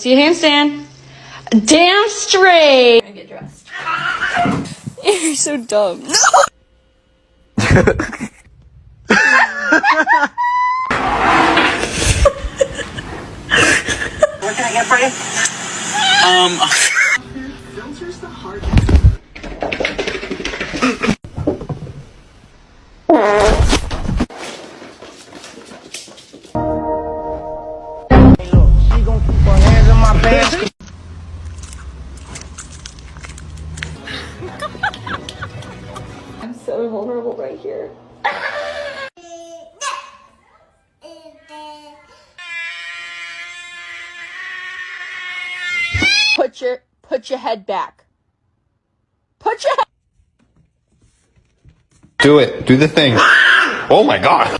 Let's see a handstand. Damn straight. Get dressed. You're so dumb. No. What can I get for you? Filters the hard. She gon' keep her hands in my pants. I'm so vulnerable right here. Put your head back. Put your head. Do it. Do the thing. Oh my god.